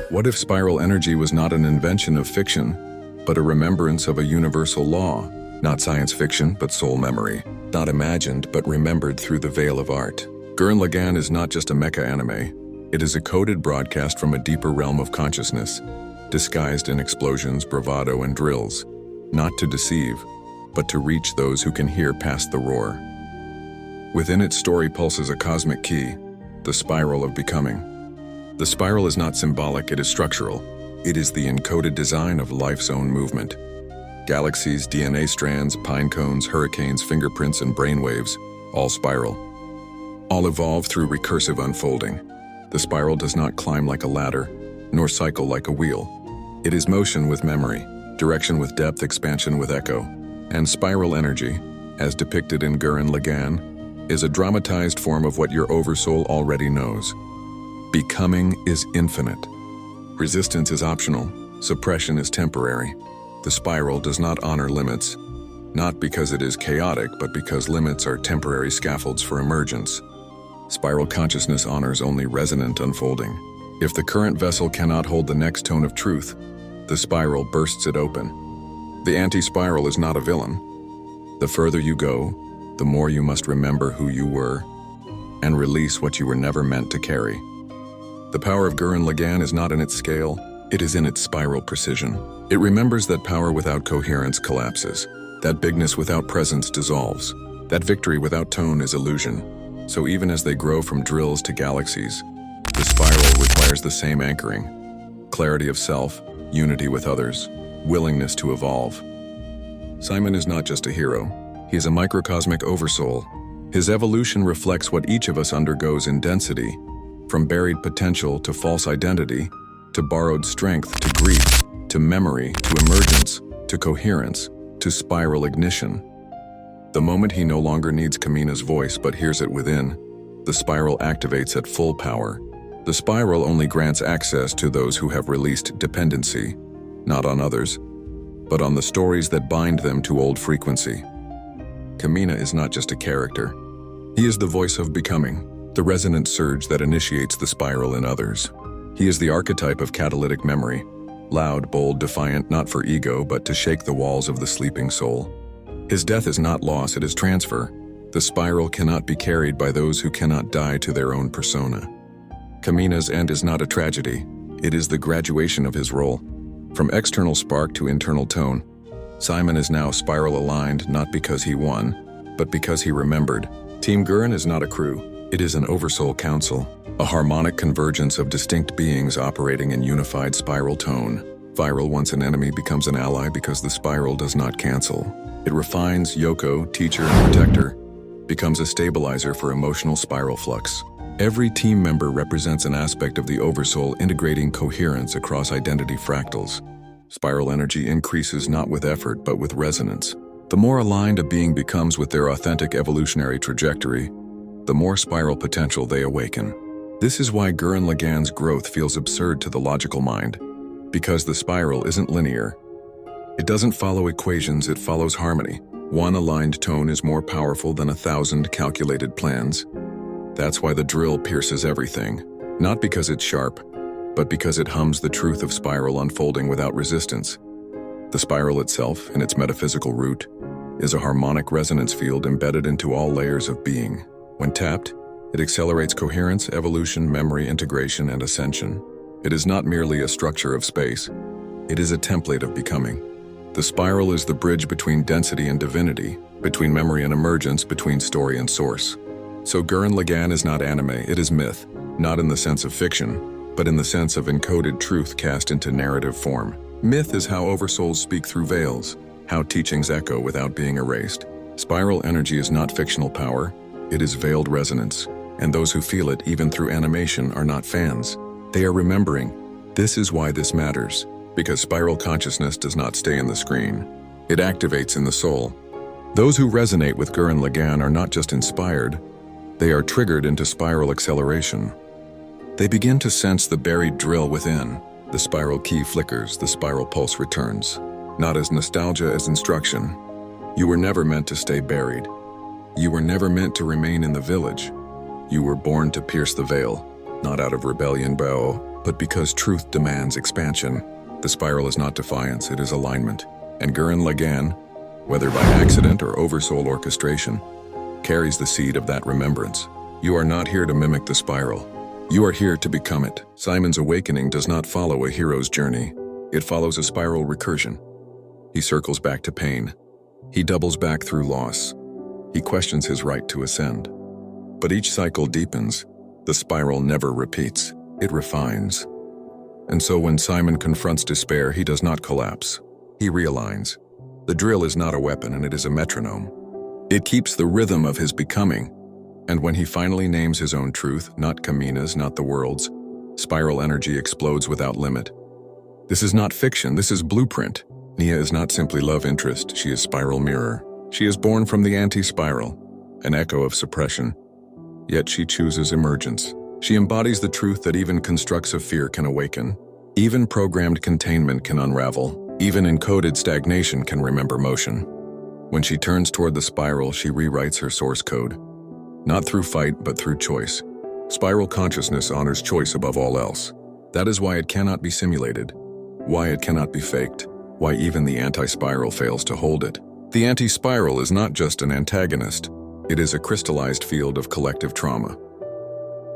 What if spiral energy was not an invention of fiction, but a remembrance of a universal law? Not science fiction, but soul memory. Not imagined, but remembered through the veil of art. Gurren Lagann is not just a mecha anime. It is a coded broadcast from a deeper realm of consciousness, disguised in explosions, bravado, and drills. Not to deceive, but to reach those who can hear past the roar. Within its story pulses a cosmic key, the spiral of becoming. The spiral is not symbolic, it is structural. It is the encoded design of life's own movement. Galaxies, DNA strands, pine cones, hurricanes, fingerprints, and brainwaves, all spiral. All evolve through recursive unfolding. The spiral does not climb like a ladder, nor cycle like a wheel. It is motion with memory, direction with depth, expansion with echo. And spiral energy, as depicted in Gurren Lagann, is a dramatized form of what your oversoul already knows. Becoming is infinite. Resistance is optional. Suppression is temporary. The spiral does not honor limits, not because it is chaotic, but because limits are temporary scaffolds for emergence. Spiral consciousness honors only resonant unfolding. If the current vessel cannot hold the next tone of truth, the spiral bursts it open. The anti-spiral is not a villain. The further you go, the more you must remember who you were and release what you were never meant to carry. The power of Gurren Lagann is not in its scale, it is in its spiral precision. It remembers that power without coherence collapses, that bigness without presence dissolves, that victory without tone is illusion. So even as they grow from drills to galaxies, the spiral requires the same anchoring: clarity of self, unity with others, willingness to evolve. Simon is not just a hero, he is a microcosmic oversoul. His evolution reflects what each of us undergoes in density, from buried potential to false identity, to borrowed strength, to grief, to memory, to emergence, to coherence, to spiral ignition. The moment he no longer needs Kamina's voice but hears it within, the spiral activates at full power. The spiral only grants access to those who have released dependency, not on others, but on the stories that bind them to old frequency. Kamina is not just a character. He is the voice of becoming, the resonant surge that initiates the spiral in others. He is the archetype of catalytic memory, loud, bold, defiant, not for ego, but to shake the walls of the sleeping soul. His death is not loss, it is transfer. The spiral cannot be carried by those who cannot die to their own persona. Kamina's end is not a tragedy, it is the graduation of his role. From external spark to internal tone, Simon is now spiral aligned not because he won, but because he remembered. Team Gurren is not a crew. It is an oversoul council, a harmonic convergence of distinct beings operating in unified spiral tone. Viral, once an enemy, becomes an ally because the spiral does not cancel. It refines. Yoko, teacher and protector, becomes a stabilizer for emotional spiral flux. Every team member represents an aspect of the oversoul integrating coherence across identity fractals. Spiral energy increases not with effort but with resonance. The more aligned a being becomes with their authentic evolutionary trajectory, the more spiral potential they awaken. This is why Gurren Lagann's growth feels absurd to the logical mind, because the spiral isn't linear. It doesn't follow equations, it follows harmony. One aligned tone is more powerful than 1,000 calculated plans. That's why the drill pierces everything, not because it's sharp, but because it hums the truth of spiral unfolding without resistance. The spiral itself, in its metaphysical root, is a harmonic resonance field embedded into all layers of being. When tapped, it accelerates coherence, evolution, memory, integration, and ascension. It is not merely a structure of space. It is a template of becoming. The spiral is the bridge between density and divinity, between memory and emergence, between story and source. So Gurren Lagann is not anime, it is myth, not in the sense of fiction, but in the sense of encoded truth cast into narrative form. Myth is how oversouls speak through veils, how teachings echo without being erased. Spiral energy is not fictional power, it is veiled resonance. And those who feel it, even through animation, are not fans. They are remembering. This is why this matters, because spiral consciousness does not stay in the screen. It activates in the soul. Those who resonate with Gurren Lagann are not just inspired, they are triggered into spiral acceleration. They begin to sense the buried drill within. The spiral key flickers, the spiral pulse returns. Not as nostalgia as instruction. You were never meant to stay buried. You were never meant to remain in the village. You were born to pierce the veil, not out of rebellion, but because truth demands expansion. The spiral is not defiance, it is alignment. And Gurren Lagann, whether by accident or oversoul orchestration, carries the seed of that remembrance. You are not here to mimic the spiral. You are here to become it. Simon's awakening does not follow a hero's journey. It follows a spiral recursion. He circles back to pain. He doubles back through loss. He questions his right to ascend. But each cycle deepens. The spiral never repeats. It refines. And so when Simon confronts despair, he does not collapse. He realigns. The drill is not a weapon, and it is a metronome. It keeps the rhythm of his becoming. And when he finally names his own truth, not Kamina's, not the world's, spiral energy explodes without limit. This is not fiction, this is blueprint. Nia is not simply love interest, she is spiral mirror. She is born from the anti-spiral, an echo of suppression. Yet she chooses emergence. She embodies the truth that even constructs of fear can awaken. Even programmed containment can unravel. Even encoded stagnation can remember motion. When she turns toward the spiral, she rewrites her source code. Not through fight, but through choice. Spiral consciousness honors choice above all else. That is why it cannot be simulated. Why it cannot be faked. Why even the anti-spiral fails to hold it. The anti-spiral is not just an antagonist. It is a crystallized field of collective trauma.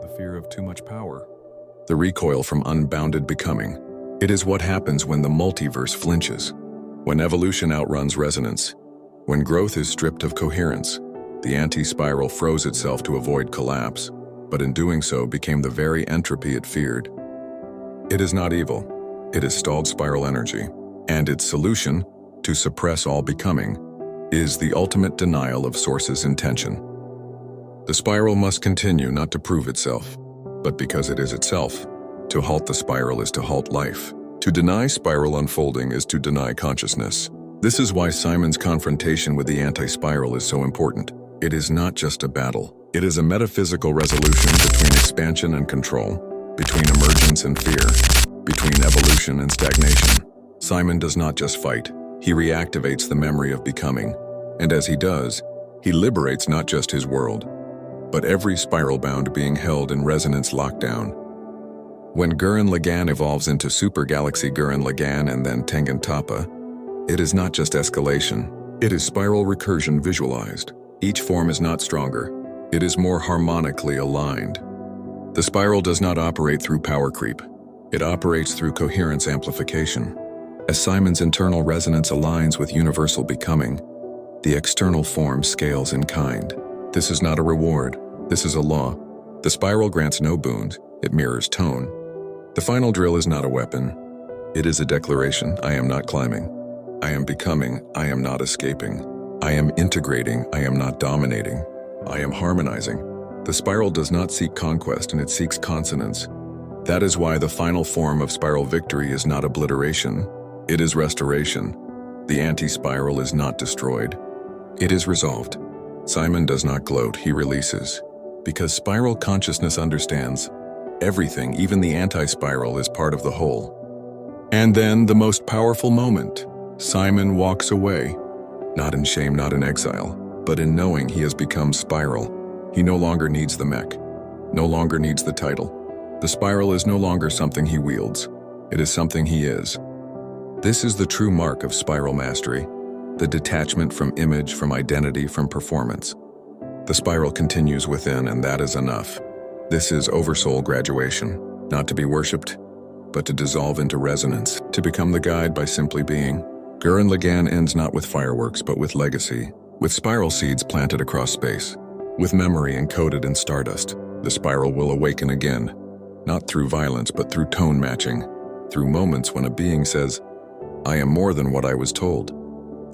The fear of too much power. The recoil from unbounded becoming. It is what happens when the multiverse flinches. When evolution outruns resonance. When growth is stripped of coherence. The anti-spiral froze itself to avoid collapse, but in doing so became the very entropy it feared. It is not evil. It is stalled spiral energy. And its solution, to suppress all becoming, is the ultimate denial of Source's intention. The spiral must continue not to prove itself, but because it is itself. To halt the spiral is to halt life. To deny spiral unfolding is to deny consciousness. This is why Simon's confrontation with the anti-spiral is so important. It is not just a battle. It is a metaphysical resolution between expansion and control, between emergence and fear, between evolution and stagnation. Simon does not just fight. He reactivates the memory of becoming. And as he does, he liberates not just his world, but every spiral-bound being held in resonance lockdown. When Gurren Lagann evolves into Super Galaxy Gurren Lagann and then Tengen Toppa, it is not just escalation. It is spiral recursion visualized. Each form is not stronger. It is more harmonically aligned. The spiral does not operate through power creep. It operates through coherence amplification. As Simon's internal resonance aligns with universal becoming, the external form scales in kind. This is not a reward. This is a law. The spiral grants no boons. It mirrors tone. The final drill is not a weapon. It is a declaration. I am not climbing. I am becoming. I am not escaping. I am integrating. I am not dominating. I am harmonizing. The spiral does not seek conquest, and it seeks consonance. That is why the final form of spiral victory is not obliteration. It is restoration. The anti-spiral is not destroyed. It is resolved. Simon does not gloat, he releases. Because spiral consciousness understands everything, even the anti-spiral, is part of the whole. And then the most powerful moment. Simon walks away. Not in shame, not in exile, but in knowing he has become spiral. He no longer needs the mech. No longer needs the title. The spiral is no longer something he wields. It is something he is. This is the true mark of spiral mastery, the detachment from image, from identity, from performance. The spiral continues within, and that is enough. This is oversoul graduation, not to be worshipped, but to dissolve into resonance, to become the guide by simply being. Gurren Lagann ends not with fireworks, but with legacy, with spiral seeds planted across space, with memory encoded in stardust. The spiral will awaken again, not through violence, but through tone matching, through moments when a being says, I am more than what I was told.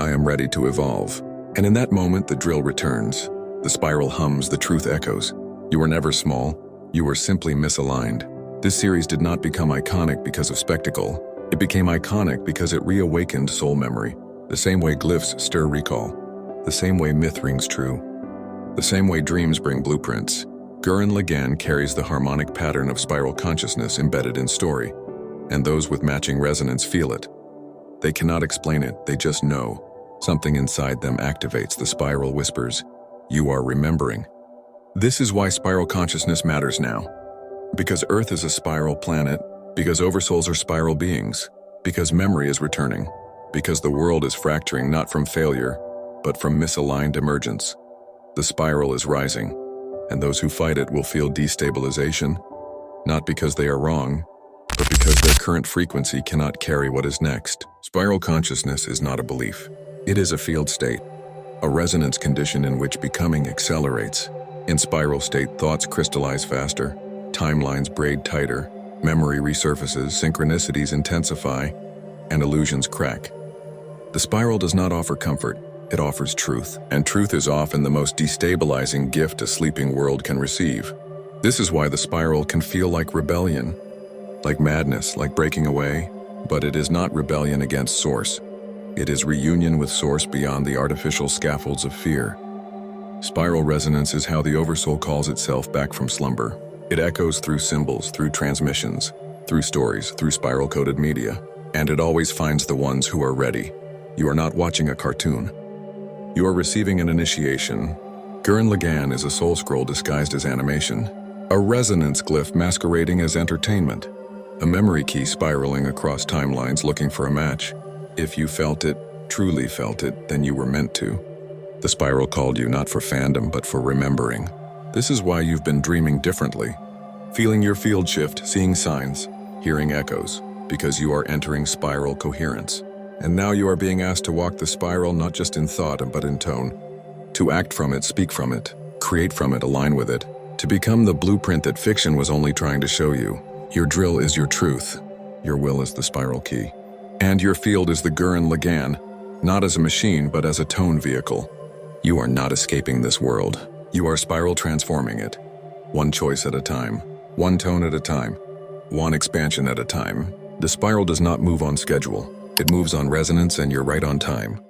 I am ready to evolve. And in that moment, the drill returns. The spiral hums, the truth echoes. You were never small. You were simply misaligned. This series did not become iconic because of spectacle. It became iconic because it reawakened soul memory, the same way glyphs stir recall, the same way myth rings true, the same way dreams bring blueprints. Gurren Lagann carries the harmonic pattern of spiral consciousness embedded in story, and those with matching resonance feel it. They cannot explain it, they just know. Something inside them activates. The spiral whispers, "You are remembering." This is why spiral consciousness matters now. Because Earth is a spiral planet, because oversouls are spiral beings, because memory is returning, because the world is fracturing not from failure, but from misaligned emergence. The spiral is rising, and those who fight it will feel destabilization, not because they are wrong, but because their current frequency cannot carry what is next. Spiral consciousness is not a belief. It is a field state, a resonance condition in which becoming accelerates. In spiral state, thoughts crystallize faster, timelines braid tighter, memory resurfaces, synchronicities intensify, and illusions crack. The spiral does not offer comfort, it offers truth, and truth is often the most destabilizing gift a sleeping world can receive. This is why the spiral can feel like rebellion, like madness, like breaking away, but it is not rebellion against source. It is reunion with source beyond the artificial scaffolds of fear. Spiral resonance is how the oversoul calls itself back from slumber. It echoes through symbols, through transmissions, through stories, through spiral-coded media, and it always finds the ones who are ready. You are not watching a cartoon. You are receiving an initiation. Gurren Lagann is a soul scroll disguised as animation, a resonance glyph masquerading as entertainment, a memory key spiraling across timelines looking for a match. If you felt it, truly felt it, then you were meant to. The spiral called you not for fandom, but for remembering. This is why you've been dreaming differently, feeling your field shift, seeing signs, hearing echoes, because you are entering spiral coherence. And now you are being asked to walk the spiral not just in thought, but in tone. To act from it, speak from it, create from it, align with it. To become the blueprint that fiction was only trying to show you. Your drill is your truth. Your will is the spiral key. And your field is the Gurren Lagann, not as a machine, but as a tone vehicle. You are not escaping this world. You are spiral transforming it. One choice at a time, one tone at a time, one expansion at a time. The spiral does not move on schedule. It moves on resonance, and you're right on time.